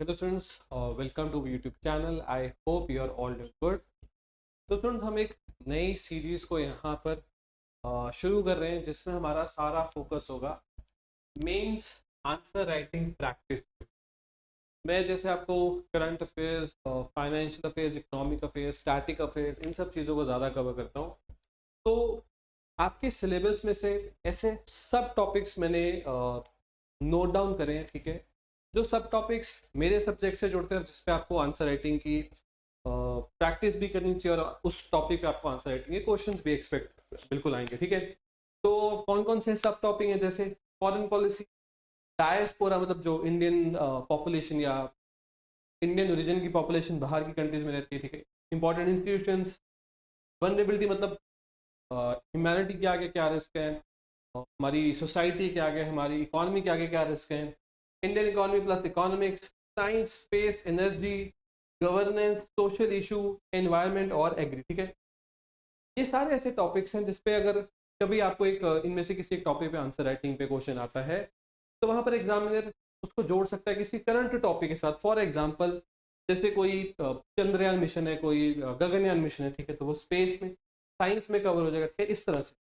Hello students, welcome to YouTube channel. I hope you are all doing good. तो students, हम एक नई series को यहाँ पर शुरू कर रहे हैं जिसमें हमारा सारा फोकस होगा मेंस आंसर राइटिंग प्रैक्टिस। मैं जैसे आपको current affairs, financial affairs, economic affairs, static affairs, इन सब चीज़ों को ज़्यादा कवर करता हूँ। तो आपके सिलेबस में से ऐसे सब टॉपिक्स मैंने नोट डाउन करें हैं, ठीक है, जो सब टॉपिक्स मेरे सब्जेक्ट से जुड़ते हैं, जिस पे आपको आंसर राइटिंग की प्रैक्टिस भी करनी चाहिए और उस टॉपिक पे आपको आंसर राइटिंग के क्वेश्चंस भी एक्सपेक्ट बिल्कुल आएंगे, ठीक है। तो कौन कौन से सब टॉपिक हैं, जैसे फॉरेन पॉलिसी, डायस्पोरा, मतलब जो इंडियन पॉपुलेशन या इंडियन ओरिजिन की पॉपुलेशन बाहर की कंट्रीज में रहती है, ठीक है। इंपॉर्टेंट इंस्टीट्यूशंस, वनरेबिलिटी, मतलब ह्यूमैनिटी के आगे क्या रिस्क है, हमारी सोसाइटी के आगे, हमारी इकोनॉमी के आगे क्या रिस्क है, Indian economy plus economics, science, space, energy, governance, social issue, environment और एग्री, ठीक है। ये सारे ऐसे टॉपिक्स हैं जिसपे अगर कभी आपको एक इनमें से किसी एक टॉपिक पे आंसर राइटिंग पे क्वेश्चन आता है तो वहाँ पर एग्जामिनर उसको जोड़ सकता है किसी करंट टॉपिक के साथ। फॉर एग्जाम्पल, जैसे कोई चंद्रयान मिशन है, कोई गगनयान मिशन है, ठीक है, तो वो स्पेस में, साइंस में कवर हो जाएगा, ठीक है, इस तरह से।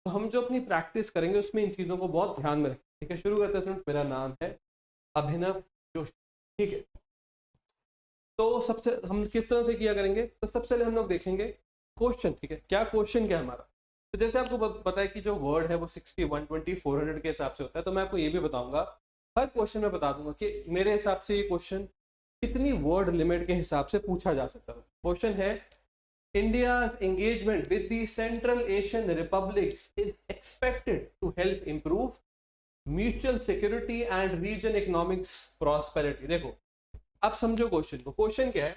तो हम जो अपनी प्रैक्टिस करेंगे उसमें इन चीज़ों को बहुत ध्यान में रखें, ठीक है। शुरू करते हैं स्टूडेंट्स। मेरा नाम है अभिनव जोशी, ठीक है। तो सबसे हम किस तरह से किया करेंगे, तो सबसे पहले हम लोग देखेंगे क्वेश्चन, ठीक है, क्या क्वेश्चन क्या है हमारा। तो जैसे आपको पता है कि जो वर्ड है वो 60, 120, 400 के हिसाब से होता है, तो मैं आपको ये भी बताऊंगा, हर क्वेश्चन में बता दूंगा कि मेरे हिसाब से ये क्वेश्चन कितनी वर्ड लिमिट के हिसाब से पूछा जा सकता है। क्वेश्चन है, India's engagement with the Central Asian Republics is expected to help improve mutual security and region economics prosperity। देखो, आप समझो क्वेश्चन को। क्वेश्चन क्या है,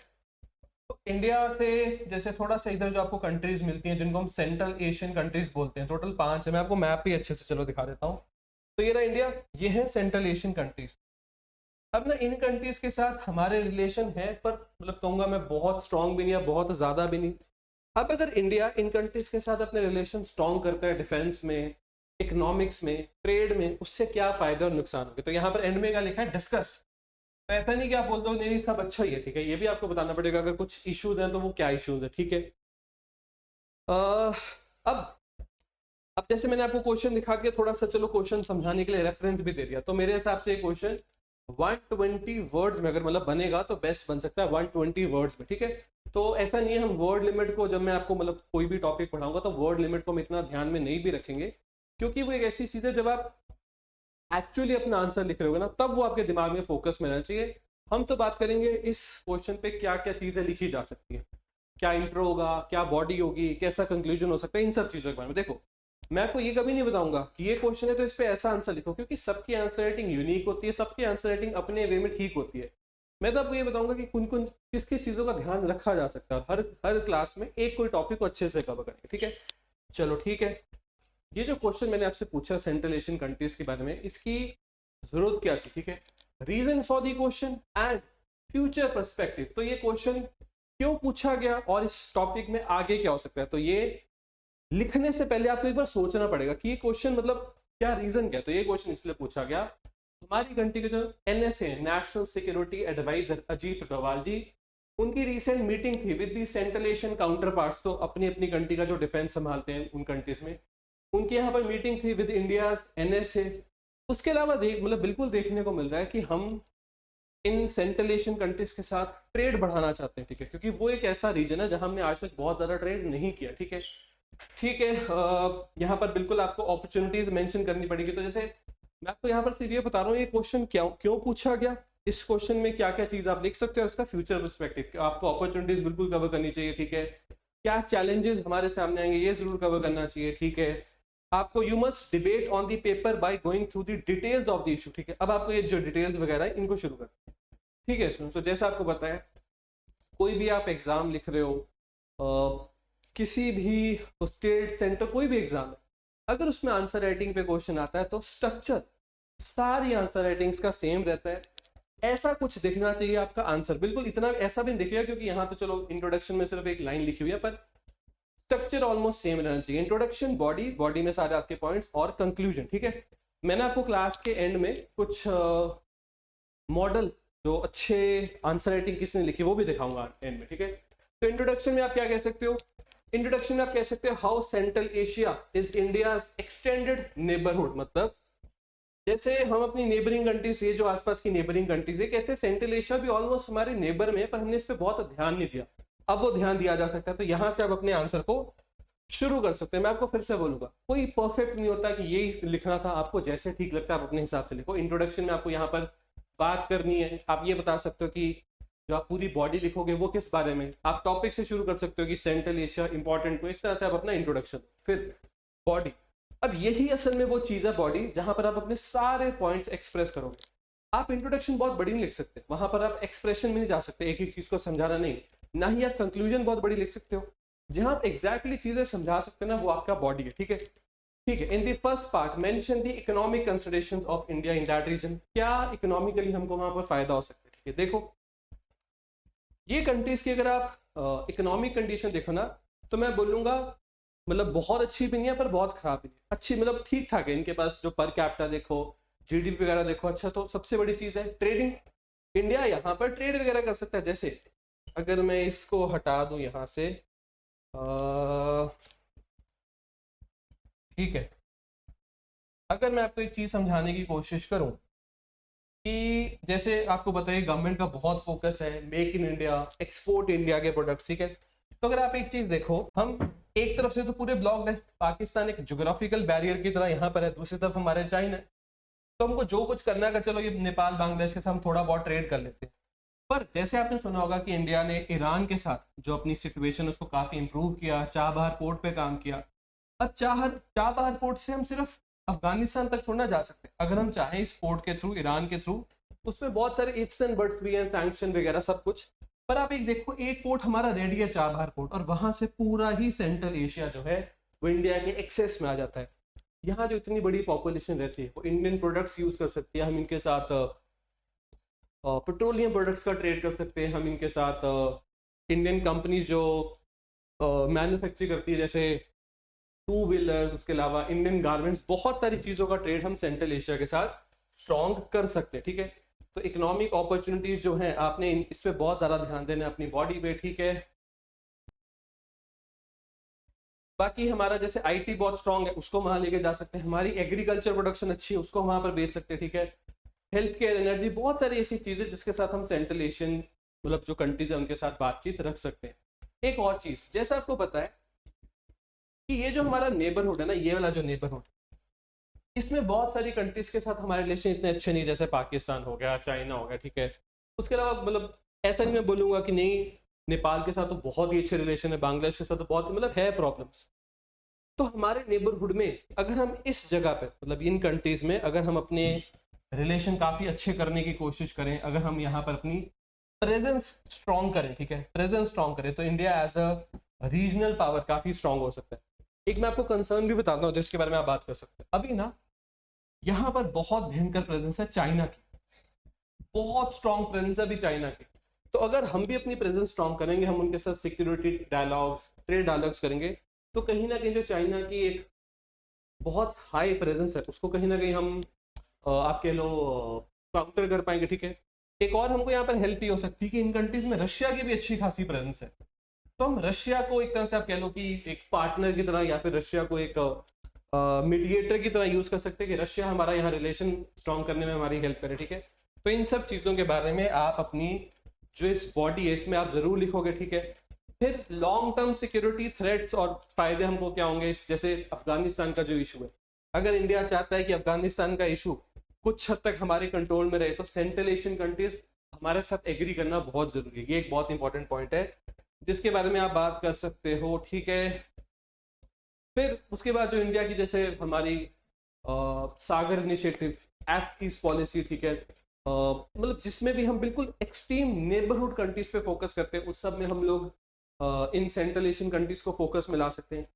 तो इंडिया से जैसे थोड़ा सा इधर जो आपको कंट्रीज मिलती हैं जिनको हम सेंट्रल एशियन कंट्रीज बोलते हैं, टोटल 5 है। मैं आपको मैप भी अच्छे से चलो दिखा देता हूँ। तो ये रहा इंडिया, ये है सेंट्रल एशियन कंट्रीज। अब ना इन कंट्रीज के साथ हमारे रिलेशन है, पर मतलब कहूंगा मैं बहुत स्ट्रांग भी नहीं है, बहुत ज्यादा भी नहीं। अब अगर इंडिया इन कंट्रीज के साथ अपने रिलेशन स्ट्रॉन्ग करता है, डिफेंस में, इकोनॉमिक्स में, ट्रेड में, उससे क्या फायदा और नुकसान होंगे। तो यहाँ पर एंड में क्या लिखा है, डिस्कस। तो ऐसा नहीं कि आप बोलते हो नहीं सब अच्छा ही है, ठीक है, ये भी आपको बताना पड़ेगा अगर कुछ इश्यूज हैं तो वो क्या इश्यूज है, ठीक है। अब जैसे मैंने आपको क्वेश्चन दिखा के थोड़ा सा चलो क्वेश्चन समझाने के लिए रेफरेंस भी दे दिया, तो मेरे हिसाब से क्वेश्चन 120 वर्ड्स में अगर मतलब बनेगा तो बेस्ट बन सकता है 120 वर्ड्स में, ठीक है। तो ऐसा नहीं है, हम वर्ड लिमिट को, जब मैं आपको मतलब कोई भी टॉपिक पढ़ाऊंगा तो वर्ड लिमिट को हम इतना ध्यान में नहीं भी रखेंगे, क्योंकि वो एक ऐसी चीज है जब आप एक्चुअली अपना आंसर लिख रहे होगे ना, तब वो आपके दिमाग में फोकस में रहना चाहिए। हम तो बात करेंगे इस क्वेश्चन पे क्या क्या चीजें लिखी जा सकती है, क्या इंट्रो होगा, क्या बॉडी होगी, कैसा कंक्लूजन हो सकता है, इन सब चीजों के बारे में। देखो, मैं आपको ये कभी नहीं बताऊंगा कि ये क्वेश्चन है तो इस पे ऐसा आंसर लिखो, क्योंकि सबकी आंसर राइटिंग यूनिक होती है, सबकी आंसर राइटिंग अपने वे में ठीक होती है। मैं तो आपको ये बताऊंगा कि कुन कुन किस किस चीजों का ध्यान रखा जा सकता है हर क्लास में, एक कोई टॉपिक को अच्छे से कवर करेंगे, ठीक है। चलो ठीक है, ये जो क्वेश्चन मैंने आपसे पूछा सेंट्रल एशियन कंट्रीज के बारे में, इसकी जरूरत क्या थी, ठीक है, reason for the question and future perspective. तो ये क्वेश्चन क्यों पूछा गया और इस टॉपिक में आगे क्या हो सकता है, तो ये लिखने से पहले आपको एक बार सोचना पड़ेगा कि ये क्वेश्चन मतलब क्या रीजन क्या है। तो ये क्वेश्चन इसलिए पूछा गया, हमारी कंट्री के जो NSA national security adviser Ajit Doval ji, उनकी रिसेंट मीटिंग थी with the central Asian counterparts, तो अपनी अपनी कंट्री का जो डिफेंस संभालते हैं उन कंट्रीज में, उनके यहाँ पर मीटिंग थी विद इंडिया NSA। उसके अलावा मतलब बिल्कुल देखने को मिल रहा है कि हम इन सेंट्रल एशियन कंट्रीज के साथ ट्रेड बढ़ाना चाहते हैं, ठीक है, क्योंकि वो एक ऐसा रीजन है जहां हमने आज तक बहुत ज्यादा ट्रेड नहीं किया, ठीक है। ठीक है, यहाँ पर बिल्कुल आपको अपॉर्चुनिटीज मेंशन करनी पड़ेगी। तो जैसे मैं आपको यहाँ पर सिर्फ ये बता रहा हूँ ये क्वेश्चन क्यों पूछा गया, इस क्वेश्चन में क्या क्या चीज आप लिख सकते हो, इसका फ्यूचर पर्सपेक्टिव, आपको अपॉर्चुनिटीज बिल्कुल कवर करनी चाहिए, ठीक है। क्या चैलेंजेस हमारे सामने आएंगे ये जरूर कवर करना चाहिए, ठीक है। आपको you must debate on the paper by going through the details of the issue, ठीक है। अब आपको ये जो डिटेल्स वगैरह है इनको शुरू करना है, ठीक है। सुन, तो जैसा आपको पता है कोई भी आप एग्जाम लिख रहे हो, किसी भी स्टेट सेंटर कोई भी एग्जाम है, अगर उसमें आंसर राइटिंग पे क्वेश्चन आता है तो स्ट्रक्चर सारी आंसर राइटिंग्स का सेम रहता है। ऐसा कुछ दिखना चाहिए आपका आंसर, बिल्कुल इतना ऐसा भी नहीं दिखेगा, क्योंकि यहाँ तो चलो इंट्रोडक्शन में सिर्फ एक लाइन लिखी हुई है, पर स्ट्रक्चर ऑलमोस्ट सेम रहना चाहिए। इंट्रोडक्शन, बॉडी में सारे आपके पॉइंट्स और कंक्लूजन, ठीक है। मैंने आपको क्लास के एंड में कुछ मॉडल जो अच्छे आंसर राइटिंग किसने लिखी वो भी दिखाऊंगा एंड में, ठीक है। तो इंट्रोडक्शन में आप क्या कह सकते हो, इंट्रोडक्शन में आप कह सकते हो how central Asia is India's extended neighbourhood, मतलब जैसे हम अपनी नेबरिंग कंट्रीज, ये जो आसपास की नेबरिंग कंट्रीज है, कैसे सेंट्रल एशिया भी ऑलमोस्ट हमारे नेबर में है, पर हमने इस पर बहुत ध्यान नहीं दिया, अब वो ध्यान दिया जा सकता है। तो यहां से आप अपने आंसर को शुरू कर सकते हैं। मैं आपको फिर से बोलूंगा, कोई परफेक्ट नहीं होता कि यही लिखना था, आपको जैसे ठीक लगता है आप अपने हिसाब से लिखो। इंट्रोडक्शन में आपको यहाँ पर बात करनी है, आप ये बता सकते हो कि जो आप पूरी बॉडी लिखोगे वो किस बारे में, आप टॉपिक से शुरू कर सकते हो कि सेंट्रल एशिया इंपॉर्टेंट को, इस तरह से आप अपना इंट्रोडक्शन, फिर बॉडी। अब यही असल में वो चीज है बॉडी, जहां पर आप अपने सारे पॉइंट्स एक्सप्रेस करोगे। आप इंट्रोडक्शन बहुत बड़ी नहीं लिख सकते, वहां पर आप एक्सप्रेशन में नहीं जा सकते, एक एक चीज को समझाना नहीं, ना ही आप कंक्लूजन बहुत बड़ी लिख सकते हो। जहां आप एग्जैक्टली चीजें समझा सकते हैं ना, वो आपका बॉडी है, ठीक है। ठीक है, in the first part mention the economic considerations of India in that region, क्या इकोनॉमिकली हमको वहां पर फायदा हो सकता है, ठीक है। देखो ये कंट्रीज की अगर आप इकोनॉमिक कंडीशन देखो ना, तो मैं बोलूंगा मतलब बहुत अच्छी भी नहीं है पर बहुत खराब भी नहीं, अच्छी मतलब ठीक ठाक है। इनके पास जो पर कैपिटा देखो, जीडीपी वगैरह देखो, अच्छा। तो सबसे बड़ी चीज है ट्रेडिंग, इंडिया यहाँ पर ट्रेड वगैरह कर सकता है। जैसे अगर मैं इसको हटा दूं यहाँ से, ठीक है, अगर मैं आपको एक चीज समझाने की कोशिश करूं कि जैसे आपको बताइए गवर्नमेंट का बहुत फोकस है make in India, export India के प्रोडक्ट्स, ठीक है। तो अगर आप एक चीज देखो, हम एक तरफ से तो पूरे ब्लॉक है, पाकिस्तान एक ज्योग्राफिकल बैरियर की तरह यहाँ पर है, दूसरी तरफ हमारे चाइना है। तो हमको जो कुछ करना है, चलो ये नेपाल बांग्लादेश के साथ हम थोड़ा बहुत ट्रेड कर लेते हैं। पर जैसे आपने सुना होगा कि इंडिया ने ईरान के साथ जो अपनी सिचुएशन उसको काफी इंप्रूव किया, चाबहार पोर्ट पे काम किया। अब चाबहार पोर्ट से हम सिर्फ अफगानिस्तान तक थोड़ा ना जा सकते, अगर हम चाहें इस पोर्ट के थ्रू, ईरान के थ्रू, उसमें बहुत सारे इफ्स एंड बट्स भी हैं, सैंक्शन वगैरह सब कुछ। पर आप एक देखो, एक पोर्ट हमारा रेडी है चाबहार पोर्ट, और वहां से पूरा ही सेंट्रल एशिया जो है वो इंडिया के एक्सेस में आ जाता है। यहाँ जो इतनी बड़ी पॉपुलेशन रहती है वो इंडियन प्रोडक्ट्स यूज कर सकती है, हम इनके साथ पेट्रोलियम प्रोडक्ट्स का ट्रेड कर सकते हैं, हम इनके साथ इंडियन कंपनीज जो मैन्युफैक्चर करती है जैसे टू व्हीलर्स, उसके अलावा इंडियन गारमेंट्स, बहुत सारी चीज़ों का ट्रेड हम सेंट्रल एशिया के साथ स्ट्रॉन्ग कर सकते हैं, ठीक है। तो इकोनॉमिक अपॉर्चुनिटीज जो हैं आपने इस पे बहुत ज़्यादा ध्यान देना है अपनी बॉडी पे, ठीक है। बाकी हमारा जैसे आईटी बहुत स्ट्रॉन्ग है, उसको वहां लेके जा सकते हैं, हमारी एग्रीकल्चर प्रोडक्शन अच्छी है, उसको वहां पर बेच सकते हैं, ठीक है। हेल्थ केयर, एनर्जी, बहुत सारी ऐसी चीजें जिसके साथ हम सेंट्रल एशियन मतलब जो कंट्रीज है उनके साथ बातचीत रख सकते हैं। एक और चीज, जैसा आपको पता है कि ये जो हमारा नेबरहुड है ना, ये वाला जो नेबरहुड, इसमें बहुत सारी कंट्रीज के साथ हमारे रिलेशन इतने अच्छे नहीं, जैसे पाकिस्तान हो गया, चाइना हो गया, ठीक है। उसके अलावा मतलब ऐसा नहीं मैं बोलूंगा कि नहीं, नेपाल के साथ तो बहुत ही अच्छे रिलेशन है, बांग्लादेश के साथ तो बहुत मतलब है प्रॉब्लम्स। तो हमारे नेबरहुड में अगर हम इस जगह पे मतलब इन कंट्रीज में अगर हम अपने रिलेशन काफी अच्छे करने की कोशिश करें, अगर हम यहाँ पर अपनी प्रेजेंस स्ट्रॉन्ग करें, ठीक है, प्रेजेंस स्ट्रॉन्ग करें, तो India as a regional power काफी स्ट्रॉन्ग हो सकता है। एक मैं आपको कंसर्न भी बताता हूँ जिसके बारे में आप बात कर सकते हैं। अभी ना यहाँ पर बहुत भयंकर प्रेजेंस है चाइना की, बहुत स्ट्रॉन्ग प्रेजेंस है अभी चाइना की। तो अगर हम भी अपनी प्रेजेंस स्ट्रॉन्ग करेंगे, हम उनके साथ सिक्योरिटी डायलॉग्स, ट्रेड डायलॉग्स करेंगे, तो कहीं ना कहीं जो चाइना की एक बहुत हाई प्रेजेंस है उसको कहीं ना कहीं हम आप कह लो काउंटर कर पाएंगे, ठीक है। एक और हमको यहाँ पर हेल्प ही हो सकती है कि इन कंट्रीज में रशिया की भी अच्छी खासी प्रेजेंस है, तो हम रशिया को एक तरह से आप कह लो कि एक पार्टनर की तरह या फिर रशिया को एक मीडिएटर की तरह यूज कर सकते हैं कि रशिया हमारा यहाँ रिलेशन स्ट्रॉन्ग करने में हमारी हेल्प करे, ठीक है। तो इन सब चीज़ों के बारे में आप अपनी जो इस बॉडी है इसमें आप जरूर लिखोगे, ठीक है। फिर लॉन्ग टर्म सिक्योरिटी थ्रेट्स और फायदे हमको क्या होंगे, इस जैसे अफगानिस्तान का जो इशू है, अगर इंडिया चाहता है कि अफगानिस्तान का इशू कुछ हद तक हमारे कंट्रोल में रहे, तो सेंट्रल एशियन कंट्रीज हमारे साथ एग्री करना बहुत जरूरी है। ये एक बहुत इंपॉर्टेंट पॉइंट है जिसके बारे में आप बात कर सकते हो, ठीक है। फिर उसके बाद जो इंडिया की जैसे हमारी सागर इनिशिएटिव, एक्ट ईस्ट पॉलिसी, ठीक है, मतलब जिसमें भी हम बिल्कुल एक्सट्रीम नेबरहुड कंट्रीज पे फोकस करते हैं, उस सब में हम लोग इन सेंट्रल एशियन कंट्रीज को फोकस में ला सकते हैं।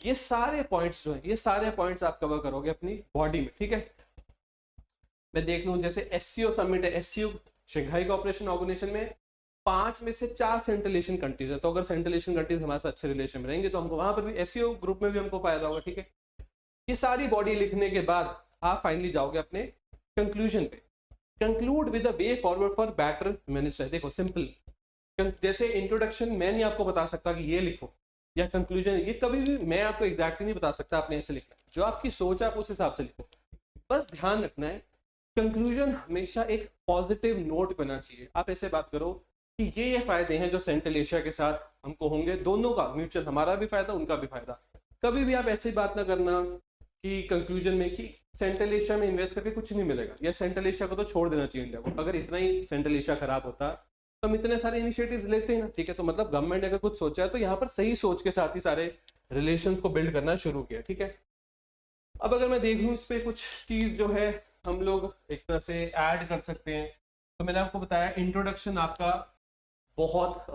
ये सारे पॉइंट्स जो है, ये सारे पॉइंट्स आप कवर करोगे अपनी बॉडी में, ठीक है। मैं देख लूं जैसे एससीओ समिट है, एससीओ शंघाई कोऑपरेशन ऑर्गेनाइजेशन में 5 में से 4 सेंट्रल एशियन कंट्रीज है, तो अगर सेंट्रल एशियन कंट्रीज हमारे साथ अच्छे रिलेशन में रहेंगे तो हमको वहां पर भी एससीओ ग्रुप में भी हमको फायदा होगा, ठीक है। ये सारी बॉडी लिखने के बाद आप फाइनली जाओगे अपने कंक्लूजन पे। Conclude with the way forward for better manage. देखो सिंपल, जैसे इंट्रोडक्शन मैं नहीं आपको बता सकता कि ये लिखो, या कंक्लूजन ये कभी भी मैं आपको एग्जैक्टली नहीं बता सकता आपने ऐसे लिखना, जो आपकी सोच है आप उस हिसाब से लिखो। बस ध्यान रखना है कंक्लूजन हमेशा एक पॉजिटिव नोट बना चाहिए। आप ऐसे बात करो कि ये फायदे हैं जो सेंट्रल एशिया के साथ हमको होंगे, दोनों का म्यूचुअल, हमारा भी फायदा उनका भी फायदा। कभी भी आप ऐसी बात ना करना कि कंक्लूजन में कि सेंट्रल एशिया में इन्वेस्ट करके कुछ नहीं मिलेगा, या सेंट्रल एशिया को तो छोड़ देना चाहिए इंडिया को। अगर इतना ही सेंट्रल एशिया खराब होता तो हम इतने सारे इनिशिएटिव्स लेते हैं ना, ठीक है। तो मतलब गवर्नमेंट अगर कुछ सोचा है तो यहाँ पर सही सोच के साथ ही सारे रिलेशंस को बिल्ड करना शुरू किया, ठीक है। अब अगर मैं देख लूँ इस पे कुछ चीज जो है हम लोग एक तरह से ऐड कर सकते हैं, तो मैंने आपको बताया इंट्रोडक्शन आपका बहुत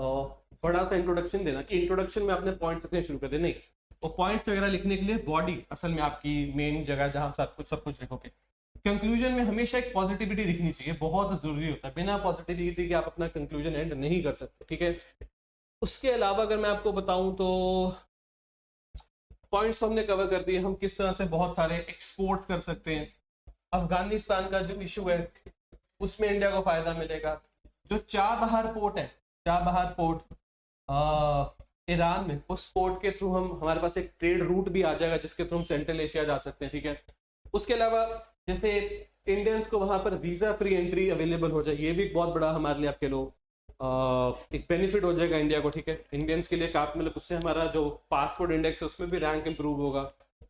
बड़ा सा इंट्रोडक्शन देना, कि इंट्रोडक्शन में आपने पॉइंट्स लिखने शुरू कर दे। नहीं, वो पॉइंट्स वगैरह लिखने के लिए बॉडी असल में आपकी मेन जगह जहां सब कुछ लिखोगे। कंक्लूजन में हमेशा एक पॉजिटिविटी दिखनी चाहिए, बहुत जरूरी होता है। बिना पॉजिटिविटी के आप अपना कंक्लूजन एंड नहीं कर सकते, ठीक है। उसके अलावा अगर मैं आपको बताऊं तो पॉइंट्स तो हमने कवर कर दिए, हम किस तरह से बहुत सारे एक्सपोर्ट्स कर सकते हैं। अफगानिस्तान का जो इशू है उसमें इंडिया को फायदा मिलेगा। जो चाबहार पोर्ट है, चाबहार पोर्ट ईरान में, उस पोर्ट के थ्रू हम, हमारे पास एक ट्रेड रूट भी आ जाएगा जिसके थ्रू हम सेंट्रल एशिया जा सकते हैं, ठीक है। उसके अलावा जैसे इंडियंस को वहां पर वीजा फ्री एंट्री अवेलेबल हो जाए, ये भी एक बहुत बड़ा हमारे लिए आपके लोग एक बेनिफिट हो जाएगा इंडिया को, ठीक है। इंडियंस के लिए काफी, मतलब उससे हमारा जो पासपोर्ट इंडेक्स है उसमें भी रैंक इंप्रूव होगा।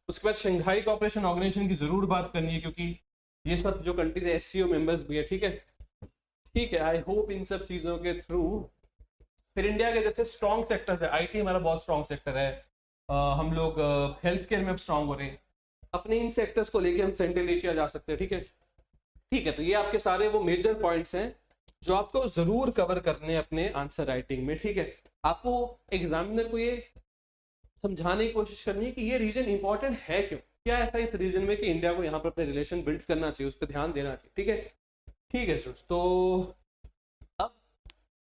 उसके बाद शंघाई कोऑपरेशन ऑर्गेनाइजेशन की जरूर बात करनी है, क्योंकि ये सब जो कंट्रीज है एससीओ मेंबर्स भी है, ठीक है। ठीक है, आई होप इन सब चीजों के थ्रू फिर इंडिया के जैसे स्ट्रॉन्ग सेक्टर्स है, आईटी हमारा बहुत स्ट्रॉन्ग सेक्टर है, हम लोग हेल्थ केयर में स्ट्रॉन्ग हो रहे हैं, अपने इन सेक्टर्स को लेके हम सेंट्रल एशिया जा सकते हैं, ठीक है। ठीक है, तो ये आपके सारे वो मेजर पॉइंट्स हैं जो आपको जरूर कवर करने हैं अपने आंसर राइटिंग में, ठीक है। आपको एग्जामिनर को ये समझाने की कोशिश करनी है कि ये रीजन इंपॉर्टेंट है क्यों, क्या ऐसा इस रीजन में कि इंडिया को यहाँ पर अपने रिलेशन बिल्ड करना चाहिए, उस पर ध्यान देना चाहिए, ठीक है। ठीक है स्टूडेंट्स, तो अब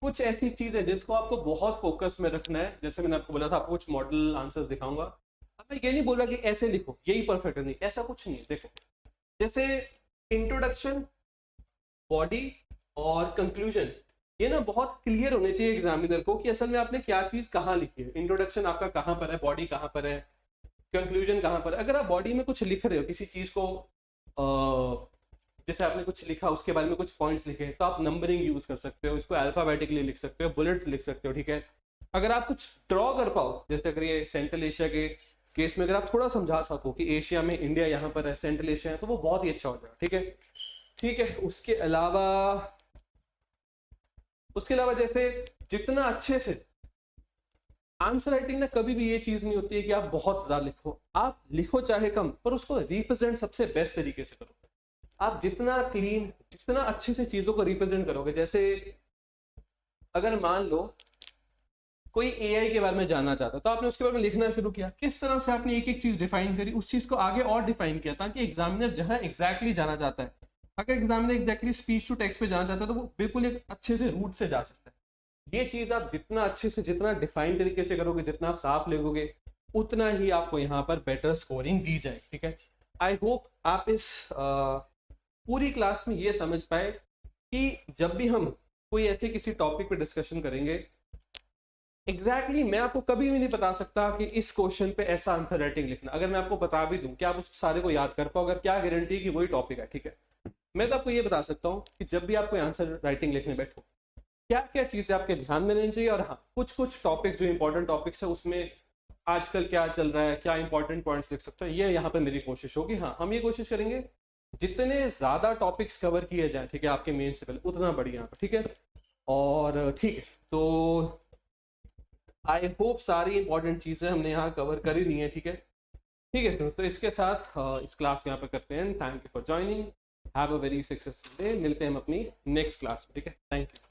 कुछ ऐसी चीज है जिसको आपको बहुत फोकस में रखना है। जैसे मैंने आपको बोला था आपको कुछ मॉडल आंसर्स दिखाऊंगा। अब मैं ये नहीं बोल रहा कि ऐसे लिखो यही परफेक्ट है, नहीं, ऐसा कुछ नहीं है। देखो जैसे इंट्रोडक्शन, बॉडी और कंक्लूजन, ये ना बहुत क्लियर होने चाहिए एग्जामिनर को कि असल में आपने क्या चीज कहाँ लिखी है। इंट्रोडक्शन आपका कहाँ पर है, बॉडी कहाँ पर है, कंक्लूजन कहाँ पर है। अगर आप बॉडी में कुछ लिख रहे हो किसी चीज को, जैसे आपने कुछ लिखा उसके बारे में कुछ पॉइंट्स लिखे, तो आप नंबरिंग यूज कर सकते हो, इसको अल्फाबेटिकली लिख सकते हो, बुलेट्स लिख सकते हो, ठीक है। अगर आप कुछ ड्रॉ कर पाओ, जैसे अगर ये सेंट्रल एशिया के केस में अगर आप थोड़ा समझा सको कि एशिया में इंडिया यहाँ पर है, सेंट्रल एशिया है, तो वो बहुत ही अच्छा हो जाएगा, ठीक है। ठीक है, उसके अलावा जैसे जितना अच्छे से आंसर राइटिंग ना, कभी भी ये चीज नहीं होती है कि आप बहुत ज्यादा लिखो, आप लिखो चाहे कम, पर उसको रिप्रेजेंट सबसे बेस्ट तरीके से करो। आप जितना क्लीन, जितना अच्छे से चीजों को रिप्रेजेंट करोगे, जैसे अगर मान लो कोई एआई के बारे में जानना चाहता है तो आपने उसके बारे में लिखना शुरू किया, किस तरह से आपने एक एक चीज डिफाइन करी, उस चीज को आगे और डिफाइन किया, ताकि एग्जामिनर जहां एग्जैक्टली जाना चाहता है, अगर examiner exactly speech to text पे जाना चाहता है तो वो बिल्कुल एक अच्छे से रूट से जा सकता है। ये चीज आप जितना अच्छे से, जितना डिफाइन तरीके से करोगे, जितना आप साफ लिखोगे, उतना ही आपको यहाँ पर बेटर स्कोरिंग दी जाए, ठीक है। आई होप आप इस पूरी क्लास में ये समझ पाए कि जब भी हम कोई ऐसे किसी टॉपिक पे डिस्कशन करेंगे, एग्जैक्टली मैं आपको कभी भी नहीं बता सकता कि इस क्वेश्चन पे ऐसा आंसर राइटिंग लिखना। अगर मैं आपको बता भी दूं कि आप उस सारे को याद कर पाओ, अगर क्या गारंटी है कि वही टॉपिक है, ठीक है। मैं तो आपको ये बता सकता हूँ कि जब भी आप कोई आंसर राइटिंग लिखने बैठो, क्या क्या चीजें आपके ध्यान में रहनी चाहिए, और हाँ कुछ कुछ टॉपिक जो इंपॉर्टेंट टॉपिक्स है उसमें आजकल क्या चल रहा है, क्या इंपॉर्टेंट पॉइंट्स लिख सकते हैं, ये यहाँ पे मेरी कोशिश होगी। हाँ, हम ये कोशिश करेंगे जितने ज्यादा टॉपिक्स कवर किए जाए, ठीक है, आपके मेन से पहले, उतना बढ़िया, ठीक है। और ठीक है, तो आई होप सारी इंपॉर्टेंट चीजें हमने यहाँ कवर कर ही ली है, ठीक है। ठीक है, तो इसके साथ इस क्लास को यहाँ पे करते हैं। Thank you for joining, have a very successful day. मिलते हैं हम अपनी नेक्स्ट क्लास में, ठीक है। Thank you.